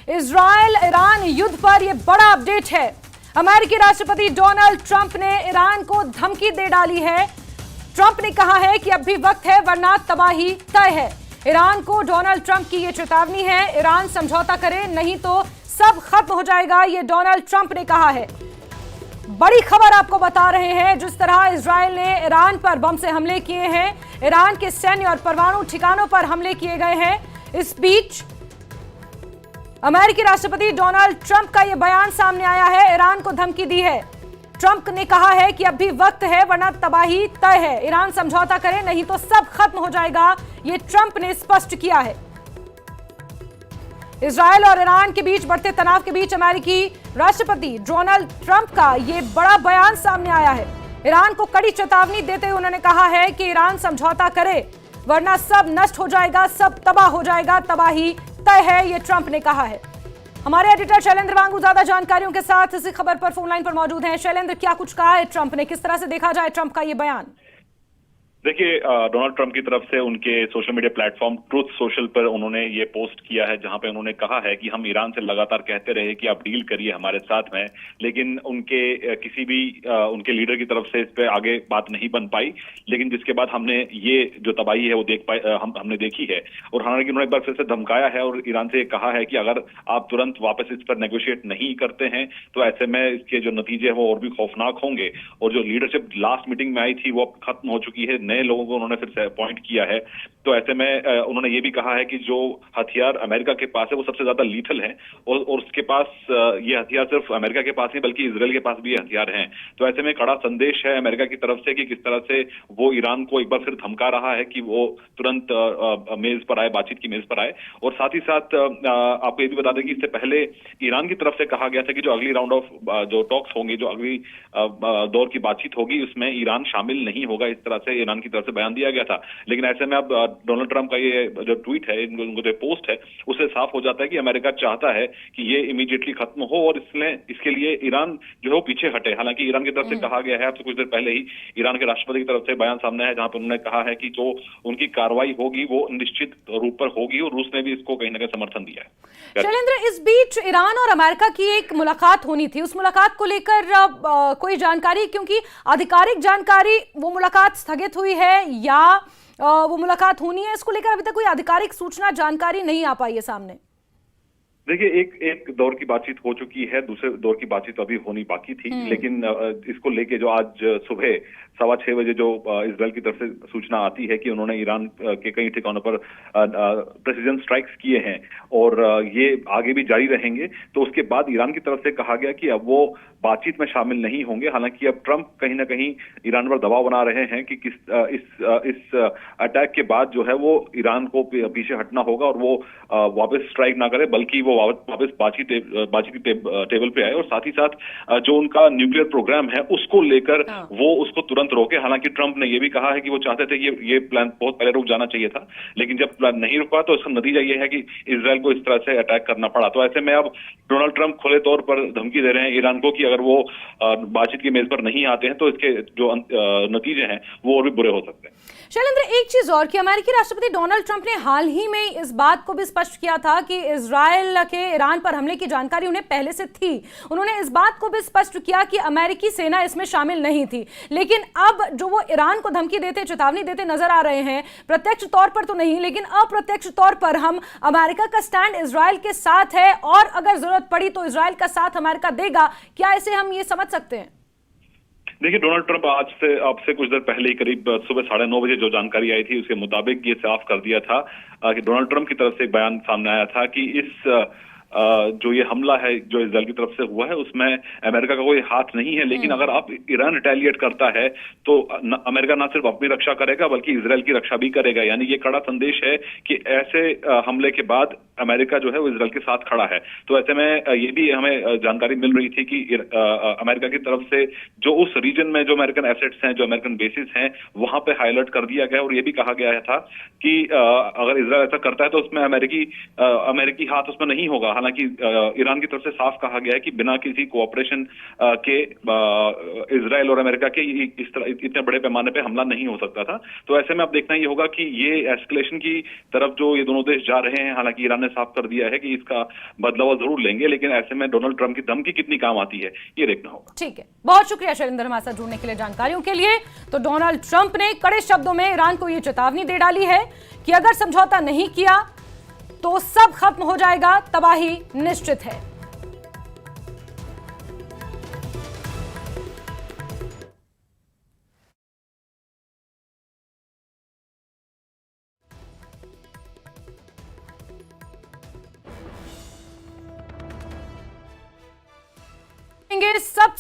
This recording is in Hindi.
इजराइल ईरान युद्ध पर यह बड़ा अपडेट है। अमेरिकी राष्ट्रपति डोनाल्ड ट्रंप ने ईरान को धमकी दे डाली है। ट्रंप ने कहा है कि अब भी वक्त है वरना तबाही तय है। ईरान को डोनाल्ड ट्रंप की यह चेतावनी है, ईरान समझौता करे नहीं तो सब खत्म हो जाएगा, ये डोनाल्ड ट्रंप ने कहा है। बड़ी खबर आपको बता रहे हैं, जिस तरह इजराइल ने ईरान पर बम से हमले किए हैं, ईरान के सैन्य और परमाणु ठिकानों पर हमले किए गए हैं। इस बीच अमेरिकी राष्ट्रपति डोनाल्ड ट्रंप का यह बयान सामने आया है, ईरान को धमकी दी है। ट्रंप ने कहा है कि अब भी वक्त है वरना तबाही तय है, ईरान समझौता करे नहीं तो सब खत्म हो जाएगा, यह ट्रंप ने स्पष्ट किया है। इजराइल और ईरान के बीच बढ़ते तनाव के बीच अमेरिकी राष्ट्रपति डोनाल्ड ट्रंप का यह बड़ा बयान सामने आया है। ईरान को कड़ी चेतावनी देते हुए उन्होंने कहा है कि ईरान समझौता करे वरना सब नष्ट हो जाएगा, सब तबाह हो जाएगा, तबाही तय है, ये ट्रंप ने कहा है। हमारे एडिटर शैलेंद्र वांगू ज्यादा जानकारियों के साथ इसी खबर पर फोन लाइन पर मौजूद हैं। शैलेंद्र, क्या कुछ कहा है ट्रंप ने, किस तरह से देखा जाए ट्रंप का ये बयान? देखिए, डोनाल्ड ट्रंप की तरफ से उनके social media platform truth social पर उन्होंने ये पोस्ट किया है, जहां पे उन्होंने कहा है कि हम ईरान से लगातार कहते रहे कि आप डील करिए हमारे साथ में, लेकिन उनके किसी भी उनके लीडर की तरफ से इस पे आगे बात नहीं बन पाई। लेकिन जिसके बाद हमने ये जो तबाही है वो हमने देखी है। और हालांकि उन्होंने एक बार फिर से धमकाया है और ईरान से कहा है कि अगर आप तुरंत वापस इस पर नेगोशिएट नहीं करते हैं तो ऐसे में इसके जो नतीजे हैं वो और भी खौफनाक होंगे। और जो लीडरशिप लास्ट मीटिंग में आई थी वो अब खत्म हो चुकी है, नए लोगों को उन्होंने फिर से अपॉइंट किया है। तो ऐसे में उन्होंने ये भी कहा है कि जो हथियार अमेरिका के पास है वो सबसे ज्यादा लीथल है और उसके पास ये हथियार सिर्फ अमेरिका के पास नहीं बल्कि इजराइल के पास भी ये हथियार हैं। तो ऐसे में कड़ा संदेश है अमेरिका की तरफ से कि किस तरह से वो ईरान को एक बार फिर धमका रहा है कि वो तुरंत मेज पर आए, बातचीत की मेज पर आए। और साथ ही साथ आपको ये भी बता दें कि इससे पहले ईरान की तरफ से कहा गया था कि जो अगली राउंड ऑफ जो टॉक्स होंगे, जो अगली दौर की बातचीत होगी, उसमें ईरान शामिल नहीं होगा, इस तरह से ईरान की तरफ से बयान दिया गया था। लेकिन ऐसे में अब डोनाल्ड ट्रंप का ये जो ट्वीट है, उनको जो पोस्ट है, उससे साफ हो जाता है कि अमेरिका चाहता है कि ये इमीडिएटली खत्म हो और इसके लिए ईरान जो है वो पीछे हटे। हालांकि ईरान की तरफ से कहा गया है, अब से कुछ देर पहले ही ईरान के राष्ट्रपति की तरफ से बयान सामने है, जहां पर उन्होंने कहा है कि जो उनकी कार्रवाई होगी वो निश्चित रूप पर होगी और रूस ने भी इसको कहीं ना कहीं समर्थन दिया है। शैलेंद्र, इस बीच ईरान और अमेरिका की एक मुलाकात होनी थी, उस मुलाकात को लेकर कोई जानकारी? क्योंकि आधिकारिक जानकारी वो मुलाकात स्थगित हुई है या वो मुलाकात होनी है, इसको लेकर अभी तक कोई आधिकारिक सूचना जानकारी नहीं आ पाई है सामने। देखिए, एक दौर की बातचीत हो चुकी है, दूसरे दौर की बातचीत अभी होनी बाकी थी। लेकिन इसको लेके जो आज सुबह 6:15 बजे जो इजराइल की तरफ से सूचना आती है कि उन्होंने ईरान के कई ठिकानों पर प्रेसिजन स्ट्राइक्स किए हैं और ये आगे भी जारी रहेंगे, तो उसके बाद ईरान की तरफ से कहा गया कि अब वो बातचीत में शामिल नहीं होंगे। हालांकि अब ट्रंप कहीं ना कहीं ईरान पर दबाव बना रहे हैं कि इस अटैक के बाद जो है वो ईरान को पीछे हटना होगा और वो वापस स्ट्राइक ना करे, बल्कि वो वापस बातचीत की टेबल पे आए। और साथ ही साथ जो उनका न्यूक्लियर प्रोग्राम है उसको लेकर वो उसको तुरंत रोके। हालांकि ट्रंप ने यह भी कहा है कि वो चाहते थे कि ये प्लान बहुत पहले रुक जाना चाहिए था, लेकिन जब प्लान नहीं रुका तो इसका नतीजा ये है कि इजराइल को इस तरह से अटैक करना पड़ा। तो ऐसे में अब डोनाल्ड ट्रंप खुले तौर पर धमकी दे रहे हैं ईरान को कि अगर वो बातचीत की मेज पर नहीं आते हैं तो इसके जो नतीजे हैं वो और भी बुरे हो सकते हैं। शैलेंद्र, एक चीज और कि अमेरिकी राष्ट्रपति डोनाल्ड ट्रंप ने हाल ही में इस बात को भी स्पष्ट किया था कि इजराइल के ईरान पर हमले की जानकारी उन्हें पहले से थी। उन्होंने इस बात को भी स्पष्ट किया कि अमेरिकी सेना इसमें शामिल नहीं थी। लेकिन अब जो वो ईरान को धमकी देते, चेतावनी देते नजर आ रहे हैं, प्रत्यक्ष तौर पर तो नहीं लेकिन अप्रत्यक्ष तौर पर, हम अमेरिका का स्टैंड इजराइल के साथ है और अगर जरूरत पड़ी तो इजराइल का साथ अमेरिका देगा, क्या इसे हम ये समझ सकते हैं? देखिए, डोनाल्ड ट्रंप आपसे कुछ देर पहले ही करीब सुबह 9:30 बजे जो जानकारी आई थी उसके मुताबिक ये साफ कर दिया था कि डोनाल्ड ट्रंप की तरफ से एक बयान सामने आया था कि जो ये हमला है जो इजराइल की तरफ से हुआ है उसमें अमेरिका का कोई हाथ नहीं है। लेकिन अगर आप ईरान रिटेलिएट करता है तो अमेरिका ना सिर्फ अपनी रक्षा करेगा बल्कि इजराइल की रक्षा भी करेगा। यानी ये कड़ा संदेश है कि ऐसे हमले के बाद अमेरिका जो है वो इजराइल के साथ खड़ा है। तो ऐसे में ये भी हमें जानकारी मिल रही थी कि अमेरिका की तरफ से जो उस रीजन में जो अमेरिकन एसेट्स हैं, जो अमेरिकन बेसिस हैं, वहां पे हाईलाइट कर दिया गया और ये भी कहा गया था कि अगर इजराइल ऐसा करता है तो उसमें अमेरिकी हाथ उसमें नहीं होगा। हालांकि ईरान की तरफ से साफ कहा गया है कि बिना किसी कोऑपरेशन के इजराइल और अमेरिका के इस तरह इतने बड़े पैमाने पे हमला नहीं हो सकता था। तो ऐसे में अब देखना ये होगा कि ये एस्केलेशन की तरफ जो ये दोनों देश जा रहे हैं, हालांकि ईरान ने साफ कर दिया है कि इसका बदलाव जरूर लेंगे, लेकिन ऐसे में डोनाल्ड ट्रंप की धमकी कितनी काम आती है ये देखना होगा। ठीक है, बहुत शुक्रिया शैलेंद्र हमारे साथ जुड़ने के लिए, जानकारियों के लिए। तो डोनाल्ड ट्रंप ने कड़े शब्दों में ईरान को यह चेतावनी दे डाली है कि अगर समझौता नहीं किया तो सब खत्म हो जाएगा, तबाही निश्चित है। सब